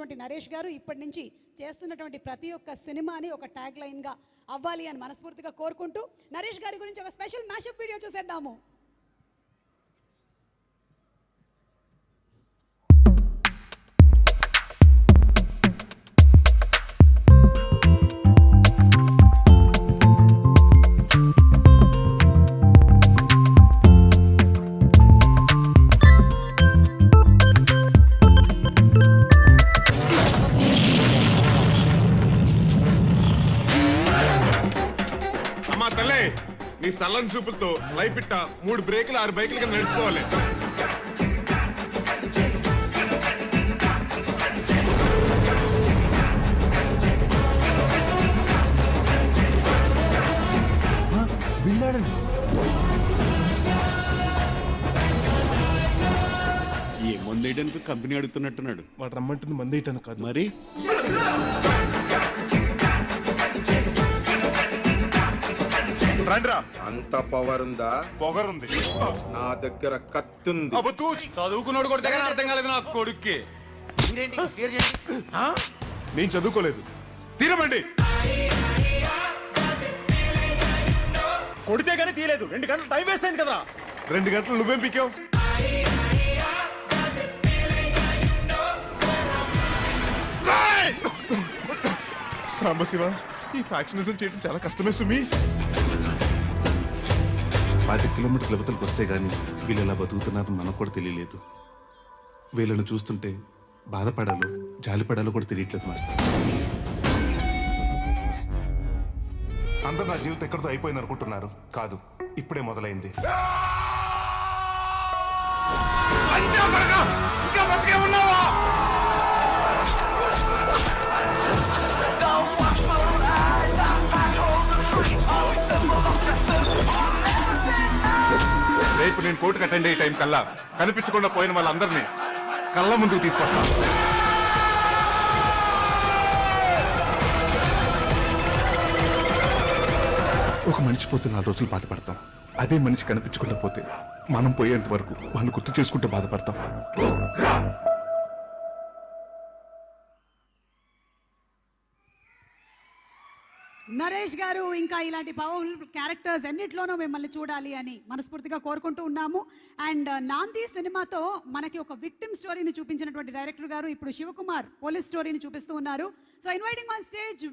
చూపించినటువంటి నరేష్ గారు ఇప్పటి నుంచి చేస్తున్నటువంటి ప్రతి ఒక్క సినిమాని ఒక ట్యాగ్ లైన్గా అవ్వాలి అని మనస్ఫూర్తిగా కోరుకుంటూ నరేష్ గారి గురించి ఒక స్పెషల్ మ్యాషప్ వీడియో చూసేద్దాము. నీ సల్లని చూపులతో లైఫ్ ఇట్ట 3 బ్రేకులు 6 బైకులు కింద నడుచుకోవాలి. ఏ మందేయడానికి కంపెనీ అడుగుతున్నట్టున్నాడు. వాడు రమ్మంటుంది మందేయటాను కాదు మరి రండ్రా. అంత పవర్ ఉందా? పొగరుంది. నా దగ్గర కత్తుంది. చదువుకున్నాడు కూడా దగ్గర అర్థం కాలేదు నా కొడుక్కి. నేను చదువుకోలేదు. తీరమండి. కొడితే గానీ తీయలేదు. 2 గంటలు టైం వేస్ట్ అయింది కదా. 2 గంటలు నువ్వేం పిక్కావు? సాంబశివ, ఈ ఫ్యాక్షనిజం చేయడం చాలా కష్టమే సుమి. 10 కిలోమీటర్ల యువతలకు వస్తే గానీ వీళ్ళు ఎలా బతుకుతున్నారని మనకు కూడా తెలియలేదు. వీళ్ళను చూస్తుంటే బాధపడాలో జాలిపడాలో కూడా తెలియట్లేదు మాస్టర్. అందరూ నా జీవితం ఎక్కడితో అయిపోయింది అనుకుంటున్నారు. కాదు, ఇప్పుడే మొదలైంది. రేపు నేను కోర్టుకు అటెండ్ అయ్యే టైం కల్లా కనిపించకుండా పోయిన వాళ్ళందరినీ కళ్ళ ముందుకు తీసుకొస్తాను. ఒక మనిషి పోతే 4 రోజులు బాధపడతాం. అదే మనిషి కనిపించకుండా పోతే మనం పోయేంత వరకు వాళ్ళు గుర్తు చేసుకుంటూ బాధపడతాం. నరేష్ గారు ఇంకా ఇలాంటి పవర్ఫుల్ క్యారెక్టర్స్ ఎన్నిట్లోనూ మిమ్మల్ని చూడాలి అని మనస్ఫూర్తిగా కోరుకుంటూ ఉన్నాము. అండ్ నాంది సినిమాతో మనకి ఒక విక్టిమ్ స్టోరీని చూపించినటువంటి డైరెక్టర్ గారు ఇప్పుడు శివకుమార్ పోలీస్ స్టోరీని చూపిస్తూ ఉన్నారు. So inviting on stage